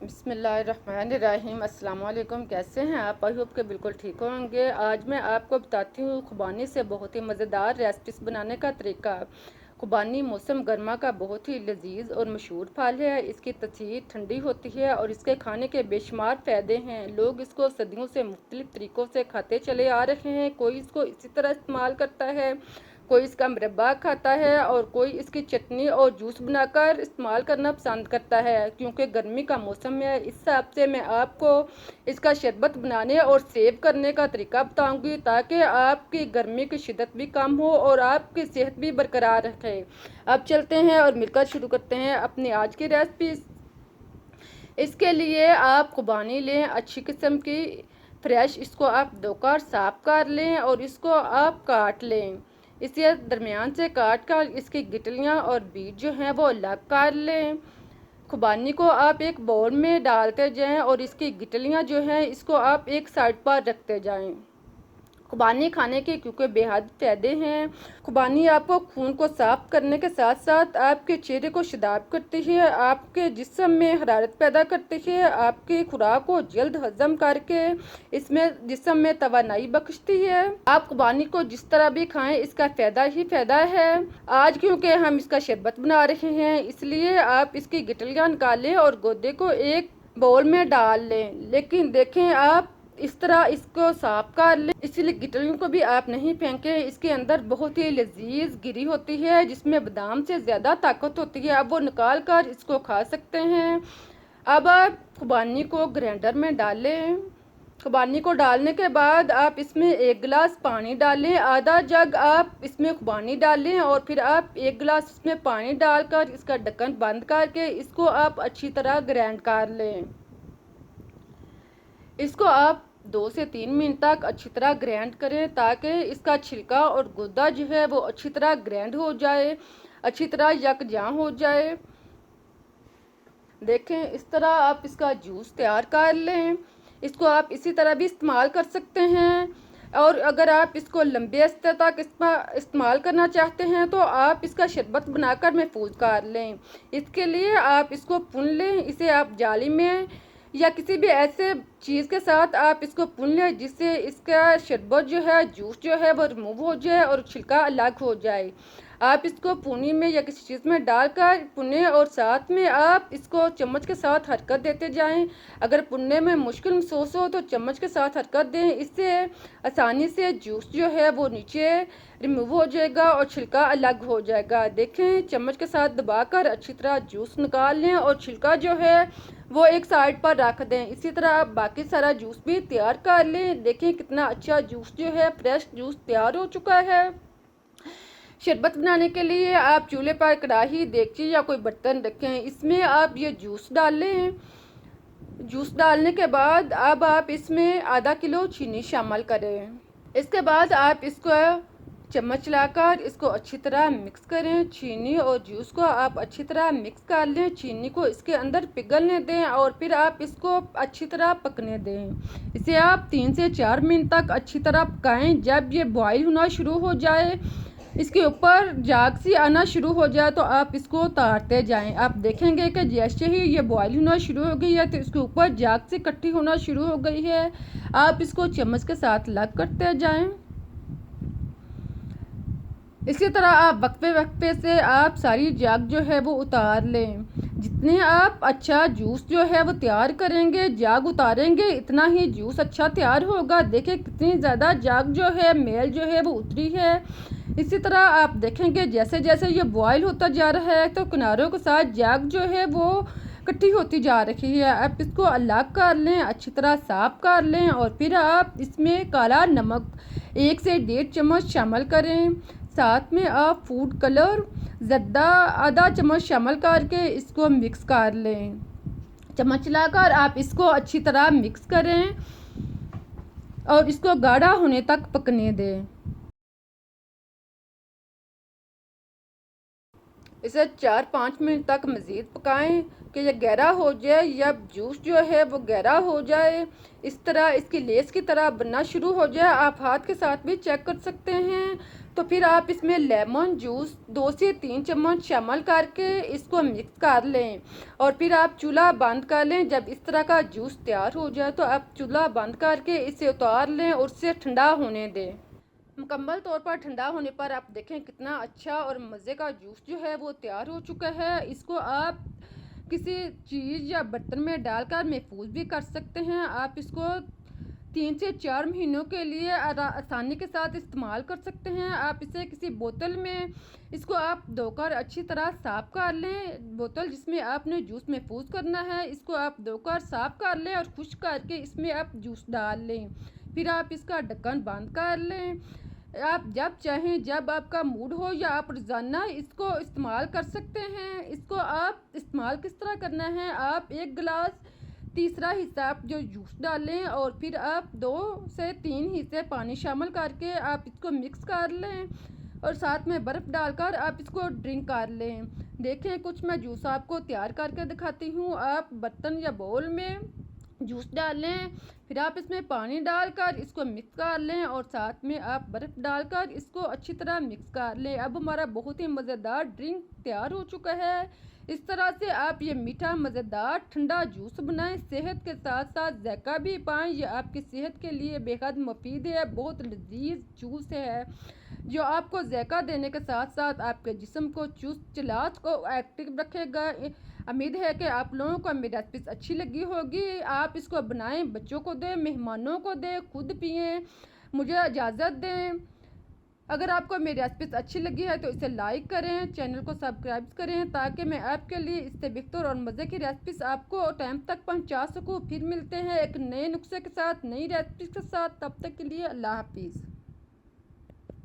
बिस्मिल्लाहिर्रहमानिर्रहीम। अस्सलाम वालेकुम। कैसे हैं आप? आई होप के बिल्कुल ठीक होंगे। आज मैं आपको बताती हूँ खुबानी से बहुत ही मज़ेदार रेसिपीज़ बनाने का तरीका। खुबानी मौसम गर्मा का बहुत ही लजीज और मशहूर फल है। इसकी तसीर ठंडी होती है और इसके खाने के बेशुमार फ़ायदे हैं। लोग इसको सदियों से मुख्तलिफ़ तरीक़ों से खाते चले आ रहे हैं। कोई इसको इसी तरह इस्तेमाल करता है, कोई इसका मुरब्बा खाता है और कोई इसकी चटनी और जूस बनाकर इस्तेमाल करना पसंद करता है। क्योंकि गर्मी का मौसम है, इस हिसाब से मैं आपको इसका शरबत बनाने और सेव करने का तरीका बताऊंगी, ताकि आपकी गर्मी की शिद्दत भी कम हो और आपकी सेहत भी बरकरार रखे। अब चलते हैं और मिलकर शुरू करते हैं अपनी आज की रेसिपी। इसके लिए आप खुबानी लें, अच्छी किस्म की फ्रेश। इसको आप धोकर साफ कर लें और इसको आप काट लें। इसे दरमियान से काट कर इसकी गिटलियाँ और बीज जो हैं वो अलग कर लें। खुबानी को आप एक बाउल में डालते जाएं और इसकी गिटलियाँ जो हैं इसको आप एक साइड पर रखते जाएं। खुबानी खाने के क्योंकि बेहद फ़ायदे हैं। खुबानी आपको खून को साफ़ करने के साथ साथ आपके चेहरे को शदाब करती है, आपके जिस्म में हरारत पैदा करती है, आपकी खुराक को जल्द हजम करके इसमें जिस्म में तवानाई बख्शती है। आप खुबानी को जिस तरह भी खाएं, इसका फ़ायदा ही फ़ायदा है। आज क्योंकि हम इसका शरबत बना रहे हैं, इसलिए आप इसकी गिटलियाँ निकालें और गुर्दे को एक बाउल में डाल लें। लेकिन देखें, आप इस तरह इसको साफ कर लें। इसलिए गिटलियों को भी आप नहीं फेंकें। इसके अंदर बहुत ही लजीज गिरी होती है जिसमें बादाम से ज़्यादा ताकत होती है। अब वो निकाल कर इसको खा सकते हैं। अब आप खुबानी को ग्राइंडर में डालें। खुबानी को डालने के बाद आप इसमें 1 गिलास पानी डालें। आधा जग आप इसमें खुबानी डालें और फिर आप 1 गिलास इसमें पानी डालकर इसका ढक्कन बंद करके इसको आप अच्छी तरह ग्राइंड कर लें। इसको आप 2 से 3 मिनट तक अच्छी तरह ग्राइंड करें, ताकि इसका छिलका और गुद्दा जो है वो अच्छी तरह ग्राइंड हो जाए, अच्छी तरह यकजां हो जाए। देखें, इस तरह आप इसका जूस तैयार कर लें। इसको आप इसी तरह भी इस्तेमाल कर सकते हैं, और अगर आप इसको लंबे अरसे तक इस्तेमाल करना चाहते हैं तो आप इसका शरबत बनाकर महफूज कर लें। इसके लिए आप इसको भून लें। इसे आप जाली में या किसी भी ऐसे चीज़ के साथ आप इसको भून लें जिससे इसका शरबत जो है, जूस जो है वो रिमूव हो जाए और छिलका अलग हो जाए। आप इसको पूनी में या किसी चीज़ में डालकर भुनें और साथ में आप इसको चम्मच के साथ हरकत देते जाएं। अगर भुनने में मुश्किल महसूस हो तो चम्मच के साथ हरकत दें। इससे आसानी से जूस जो है वो नीचे रिमूव हो जाएगा और छिलका अलग हो जाएगा। देखें, चम्मच के साथ दबाकर अच्छी तरह जूस निकाल लें और छिलका जो है वो एक साइड पर रख दें। इसी तरह आप बाकी सारा जूस भी तैयार कर लें। देखें, कितना अच्छा जूस जो है, फ्रेश जूस तैयार हो चुका है। शरबत बनाने के लिए आप चूल्हे पर कढ़ाई, देगची या कोई बर्तन रखें। इसमें आप ये जूस डाल लें। जूस डालने के बाद अब आप इसमें आधा किलो चीनी शामिल करें। इसके बाद आप इसको चम्मच चलाकर इसको अच्छी तरह मिक्स करें। चीनी और जूस को आप अच्छी तरह मिक्स कर लें। चीनी को इसके अंदर पिघलने दें और फिर आप इसको अच्छी तरह पकने दें। इसे आप 3 से 4 मिनट तक अच्छी तरह पकाएं। जब ये बॉईल होना शुरू हो जाए, इसके ऊपर झाग सी आना शुरू हो जाए, तो आप इसको उतारते जाएं। आप देखेंगे कि जैसे ही ये बॉईल होना शुरू हो गई है तो इसके ऊपर झाग सी इकट्ठी होना शुरू हो गई है। आप इसको चम्मच के साथ अलग करते जाएं। इसी तरह आप वक्फे वक्फे से आप सारी झाग जो है वो उतार लें। जितने आप अच्छा जूस जो है वो तैयार करेंगे, झाग उतारेंगे, इतना ही जूस अच्छा तैयार होगा। देखिए, कितनी ज़्यादा झाग जो है, मेल जो है वो उतरी है। इसी तरह आप देखेंगे जैसे जैसे ये बॉयल होता जा रहा है तो किनारों के साथ झाग जो है वो इकट्ठी होती जा रही है। आप इसको अलग कर लें, अच्छी तरह साफ कर लें और फिर आप इसमें काला नमक 1 से 1.5 चम्मच शामिल करें। साथ में आप फूड कलर ज़्यादा आधा चम्मच शामिल करके इसको मिक्स कर लें। चम्मच चलाकर आप इसको अच्छी तरह मिक्स करें और इसको गाढ़ा होने तक पकने दें। इसे 4-5 मिनट तक मज़ीद पकाएं कि यह गहरा हो जाए या जूस जो है वो गहरा हो जाए। इस तरह इसकी लेस की तरह बनना शुरू हो जाए। आप हाथ के साथ भी चेक कर सकते हैं। तो फिर आप इसमें लेमन जूस 2 से 3 चम्मच शामिल करके इसको मिक्स कर लें और फिर आप चूल्हा बंद कर लें। जब इस तरह का जूस तैयार हो जाए तो आप चूल्हा बंद करके इसे उतार लें और इसे ठंडा होने दें। मुकम्मल तौर पर ठंडा होने पर आप देखें कितना अच्छा और मज़े का जूस जो है वो तैयार हो चुका है। इसको आप किसी चीज़ या बर्तन में डालकर महफूज भी कर सकते हैं। आप इसको 3 से 4 महीनों के लिए आसानी के साथ इस्तेमाल कर सकते हैं। आप इसे किसी बोतल में इसको आप धोकर अच्छी तरह साफ़ कर लें। बोतल जिसमें आपने जूस महफूज करना है इसको आप धोकर साफ़ कर लें और खुश्क करके इसमें आप जूस डाल लें। फिर आप इसका ढक्कन बंद कर लें। आप जब चाहें, जब आपका मूड हो या आप रोज़ाना इसको इस्तेमाल कर सकते हैं। इसको आप इस्तेमाल किस तरह करना है, आप 1 गिलास तीसरा हिस्सा आप जो जूस डालें और फिर आप 2 से 3 हिस्से पानी शामिल करके आप इसको मिक्स कर लें और साथ में बर्फ़ डालकर आप इसको ड्रिंक कर लें। देखें कुछ मैं जूस आपको तैयार करके दिखाती हूँ। आप बर्तन या बाउल में जूस डाल लें, फिर आप इसमें पानी डालकर इसको मिक्स कर लें और साथ में आप बर्फ़ डालकर इसको अच्छी तरह मिक्स कर लें। अब हमारा बहुत ही मज़ेदार ड्रिंक तैयार हो चुका है। इस तरह से आप ये मीठा मज़ेदार ठंडा जूस बनाएं, सेहत के साथ साथ जायका भी पाएँ। ये आपकी सेहत के लिए बेहद मुफीद है, बहुत लजीज जूस है जो आपको जायका देने के साथ साथ आपके जिस्म को चुस्त चलाच को एक्टिव रखेगा। उम्मीद है कि आप लोगों को मेरी रेसिपी अच्छी लगी होगी। आप इसको बनाएं, बच्चों को दें, मेहमानों को दें, खुद पिएं। मुझे इजाज़त दें। अगर आपको मेरी रेसिपी अच्छी लगी है तो इसे लाइक करें, चैनल को सब्सक्राइब करें ताकि मैं आपके लिए इससे बेहतर और मज़े की रेसिपीज़ आपको टाइम तक पहुंचा सकूं। फिर मिलते हैं एक नए नुस्खे के साथ, नई रेसिपी के साथ। तब तक के लिए अल्लाह हाफिज़।